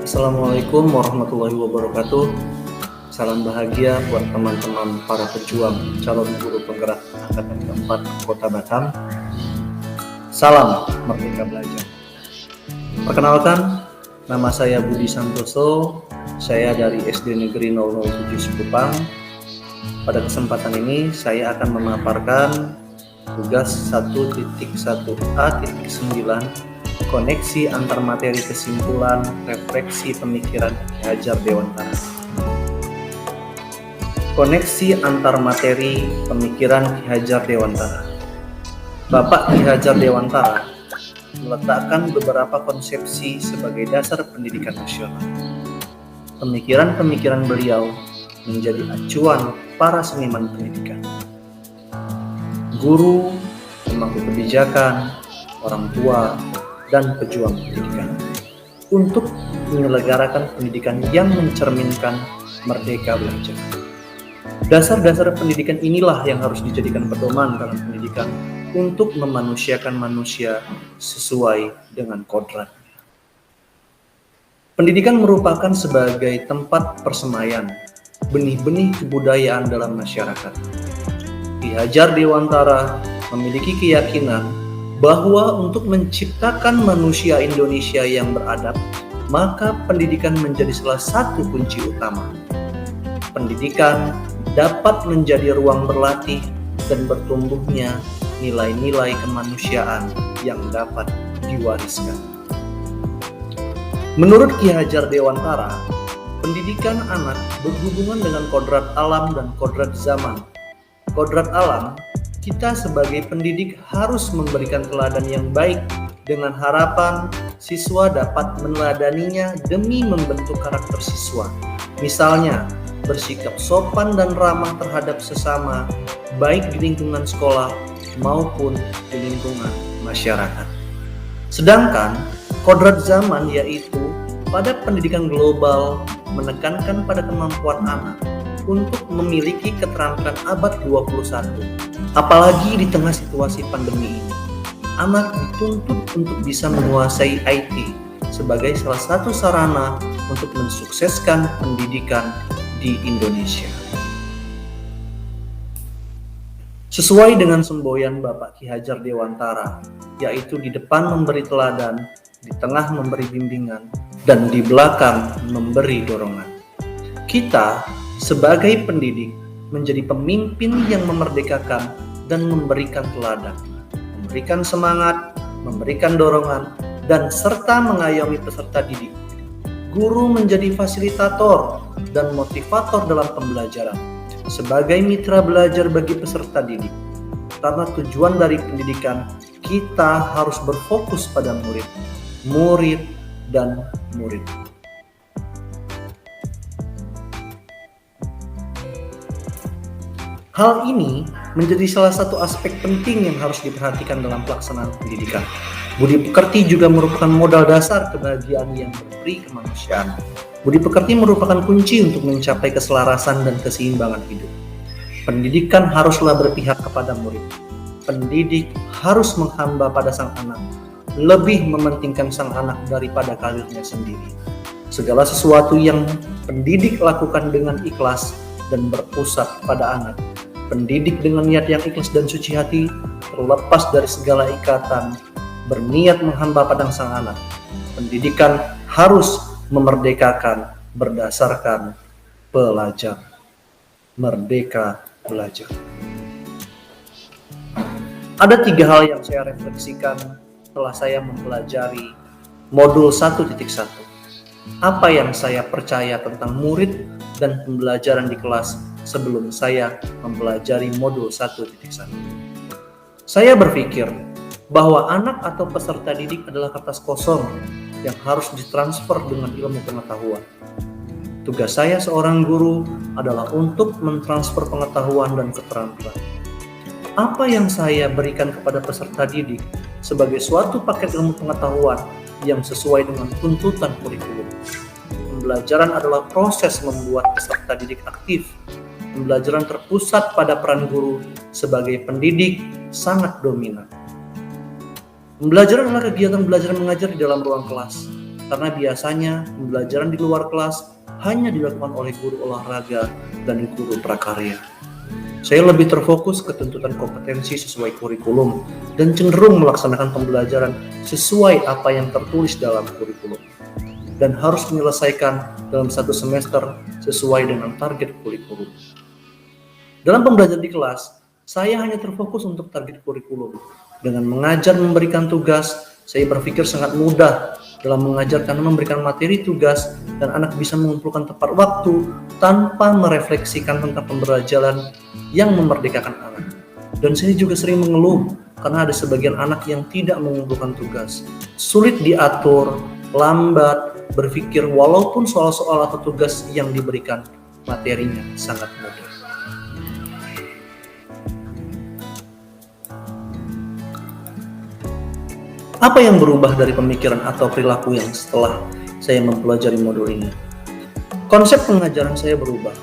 Assalamualaikum warahmatullahi wabarakatuh. Salam bahagia buat teman-teman para pejuang calon guru penggerak angkatan keempat Kota Batam. Salam Merdeka Belajar. Perkenalkan, nama saya Budi Santoso. Saya dari SD Negeri 007 Sekupang. Pada kesempatan ini saya akan memaparkan tugas 1.1a.9 koneksi antar materi kesimpulan refleksi pemikiran Ki Hajar Dewantara. Koneksi antar materi pemikiran Ki Hajar Dewantara. Bapak Ki Hajar Dewantara meletakkan beberapa konsepsi sebagai dasar pendidikan nasional. Pemikiran-pemikiran beliau menjadi acuan para seniman pendidikan. Guru, pemangku kebijakan, orang tua, dan pejuang pendidikan untuk menyelenggarakan pendidikan yang mencerminkan merdeka belajar. Dasar-dasar pendidikan inilah yang harus dijadikan pedoman dalam pendidikan untuk memanusiakan manusia sesuai dengan kodratnya. Pendidikan merupakan sebagai tempat persemaian benih-benih kebudayaan dalam masyarakat. Ki Hajar Dewantara memiliki keyakinan bahwa untuk menciptakan manusia Indonesia yang beradab, maka pendidikan menjadi salah satu kunci utama. Pendidikan dapat menjadi ruang berlatih dan bertumbuhnya nilai-nilai kemanusiaan yang dapat diwariskan. Menurut Ki Hajar Dewantara, pendidikan anak berhubungan dengan kodrat alam dan kodrat zaman. Kodrat alam, kita sebagai pendidik harus memberikan teladan yang baik dengan harapan siswa dapat meneladaninya demi membentuk karakter siswa. Misalnya, bersikap sopan dan ramah terhadap sesama, baik di lingkungan sekolah maupun di lingkungan masyarakat. Sedangkan, kodrat zaman yaitu pada pendidikan global menekankan pada kemampuan anak untuk memiliki keterampilan abad 21. Apalagi di tengah situasi pandemi ini, anak dituntut untuk bisa menguasai IT sebagai salah satu sarana untuk mensukseskan pendidikan di Indonesia. Sesuai dengan semboyan Bapak Ki Hajar Dewantara, yaitu di depan memberi teladan, di tengah memberi bimbingan, dan di belakang memberi dorongan. Kita sebagai pendidik menjadi pemimpin yang memerdekakan dan memberikan teladan, memberikan semangat, memberikan dorongan, dan serta mengayomi peserta didik. Guru menjadi fasilitator dan motivator dalam pembelajaran, sebagai mitra belajar bagi peserta didik. Karena tujuan dari pendidikan, kita harus berfokus pada murid, dan murid. Hal ini menjadi salah satu aspek penting yang harus diperhatikan dalam pelaksanaan pendidikan. Budi pekerti juga merupakan modal dasar kebahagiaan yang berperi kemanusiaan. Budi pekerti merupakan kunci untuk mencapai keselarasan dan keseimbangan hidup. Pendidikan haruslah berpihak kepada murid. Pendidik harus menghamba pada sang anak, lebih mementingkan sang anak daripada karirnya sendiri. Segala sesuatu yang pendidik lakukan dengan ikhlas dan berpusat pada anak. Pendidik dengan niat yang ikhlas dan suci hati, terlepas dari segala ikatan, berniat menghamba pada sang anak. Pendidikan harus memerdekakan berdasarkan pelajar. Merdeka belajar. Ada 3 hal yang saya refleksikan setelah saya mempelajari modul 1.1. Apa yang saya percaya tentang murid dan pembelajaran di kelas sebelum saya mempelajari modul 1.1. Saya berpikir bahwa anak atau peserta didik adalah kertas kosong yang harus ditransfer dengan ilmu pengetahuan. Tugas saya seorang guru adalah untuk mentransfer pengetahuan dan keterampilan. Apa yang saya berikan kepada peserta didik sebagai suatu paket ilmu pengetahuan yang sesuai dengan tuntutan kurikulum. Pembelajaran adalah proses membuat peserta didik aktif. Pembelajaran terpusat pada peran guru sebagai pendidik sangat dominan. Pembelajaran adalah kegiatan belajar mengajar di dalam ruang kelas. karena biasanya pembelajaran di luar kelas hanya dilakukan oleh guru olahraga dan guru prakarya. Saya lebih terfokus ke tuntutan kompetensi sesuai kurikulum dan cenderung melaksanakan pembelajaran sesuai apa yang tertulis dalam kurikulum dan harus menyelesaikan dalam satu semester sesuai dengan target kurikulum. Dalam pembelajaran di kelas, saya hanya terfokus untuk target kurikulum. Dengan mengajar memberikan tugas, saya berpikir sangat mudah dalam mengajar karena memberikan materi tugas dan anak bisa mengumpulkan tepat waktu tanpa merefleksikan tentang pembelajaran yang memerdekakan anak. Dan saya juga sering mengeluh karena ada sebagian anak yang tidak mengumpulkan tugas, sulit diatur, lambat, berpikir walaupun soal-soal atau tugas yang diberikan materinya sangat mudah. Apa yang berubah dari pemikiran atau perilaku yang setelah saya mempelajari modul ini? Konsep pengajaran saya berubah.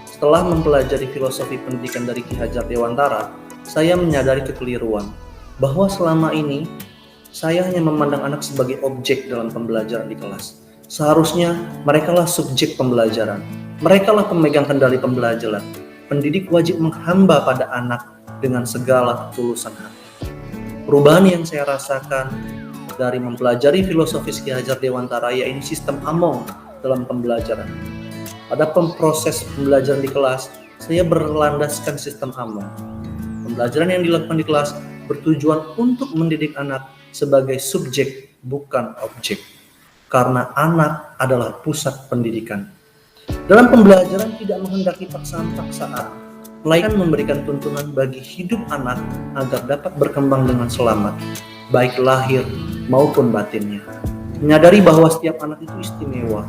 Setelah mempelajari filosofi pendidikan dari Ki Hajar Dewantara, saya menyadari kekeliruan bahwa selama ini saya hanya memandang anak sebagai objek dalam pembelajaran di kelas. Seharusnya merekalah subjek pembelajaran. Merekalah pemegang kendali pembelajaran. Pendidik wajib menghamba pada anak dengan segala ketulusan hati. Perubahan yang saya rasakan dari mempelajari filosofis Ki Hajar Dewantara yaitu sistem Among dalam pembelajaran. Pada proses pembelajaran di kelas, saya berlandaskan sistem Among. Pembelajaran yang dilakukan di kelas bertujuan untuk mendidik anak sebagai subjek, bukan objek. Karena anak adalah pusat pendidikan. Dalam pembelajaran tidak menghendaki paksaan-paksaan, melainkan memberikan tuntunan bagi hidup anak agar dapat berkembang dengan selamat, baik lahir maupun batinnya. Menyadari bahwa setiap anak itu istimewa,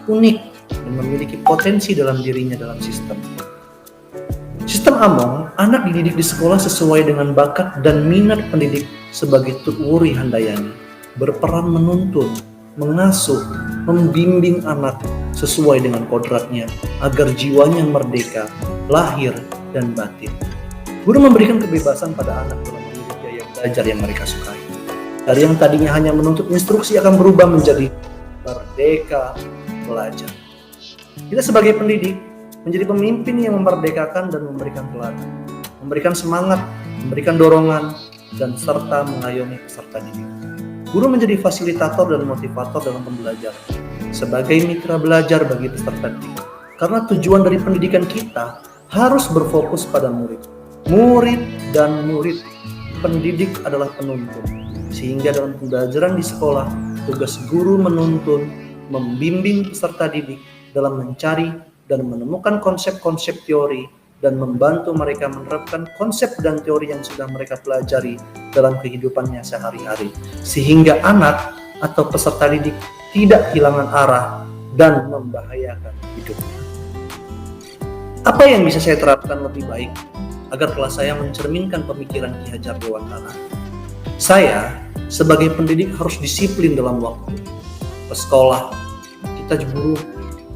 unik, dan memiliki potensi dalam dirinya dalam sistem. Sistem Among, anak dididik di sekolah sesuai dengan bakat dan minat pendidik sebagai Tutwuri Handayani, berperan menuntun, mengasuh, membimbing anak sesuai dengan kodratnya agar jiwanya merdeka, lahir, dan batin. Guru memberikan kebebasan pada anak dalam memilih gaya belajar yang mereka sukai. Dari yang tadinya hanya menuntut instruksi akan berubah menjadi merdeka belajar. Kita sebagai pendidik menjadi pemimpin yang memerdekakan dan memberikan teladan, memberikan semangat, memberikan dorongan, dan serta mengayomi peserta didik. Guru menjadi fasilitator dan motivator dalam pembelajaran, sebagai mitra belajar bagi peserta didik. Karena tujuan dari pendidikan kita harus berfokus pada murid. Murid dan murid, pendidik adalah penuntun. Sehingga dalam pembelajaran di sekolah, tugas guru menuntun, membimbing peserta didik dalam mencari dan menemukan konsep-konsep teori dan membantu mereka menerapkan konsep dan teori yang sudah mereka pelajari dalam kehidupannya sehari-hari. Sehingga anak atau peserta didik tidak kehilangan arah dan membahayakan hidupnya. Apa yang bisa saya terapkan lebih baik agar kelas saya mencerminkan pemikiran Ki Hajar Dewantara? Saya sebagai pendidik harus disiplin dalam waktu. Ke sekolah, kita guru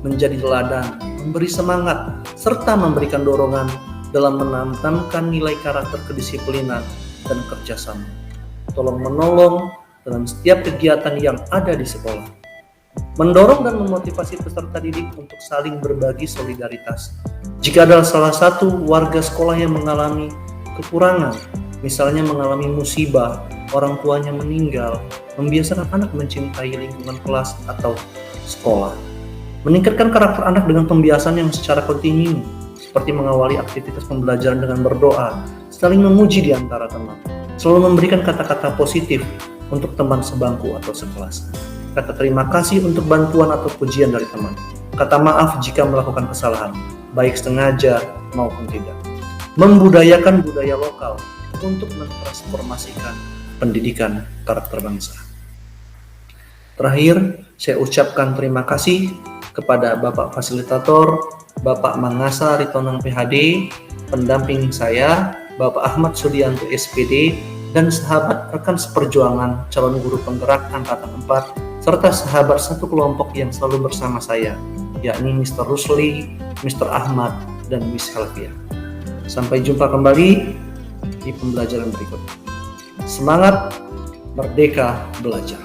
menjadi teladan, memberi semangat, serta memberikan dorongan dalam menanamkan nilai karakter kedisiplinan dan kerjasama. Tolong menolong dalam setiap kegiatan yang ada di sekolah. Mendorong dan memotivasi peserta didik untuk saling berbagi solidaritas. Jika ada salah satu warga sekolah yang mengalami kekurangan, misalnya mengalami musibah, orang tuanya meninggal, membiasakan anak mencintai lingkungan kelas atau sekolah. Meningkatkan karakter anak dengan pembiasan yang secara kontinu, seperti mengawali aktivitas pembelajaran dengan berdoa, saling memuji di antara teman, selalu memberikan kata-kata positif untuk teman sebangku atau sekelas, kata terima kasih untuk bantuan atau pujian dari teman, kata maaf jika melakukan kesalahan, baik sengaja maupun tidak. Membudayakan budaya lokal untuk mentransformasikan pendidikan karakter bangsa. Terakhir, saya ucapkan terima kasih kepada Bapak Fasilitator, Bapak Mangasa Ritonang PhD, pendamping saya, Bapak Ahmad Sudianto SPD, dan sahabat rekan seperjuangan calon guru penggerak Angkatan 4, serta sahabat satu kelompok yang selalu bersama saya, yakni Mr. Rusli, Mr. Ahmad, dan Miss Helvia. Sampai jumpa kembali di pembelajaran berikutnya. Semangat, merdeka, belajar.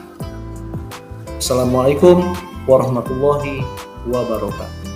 Assalamualaikum warahmatullahi wabarakatuh.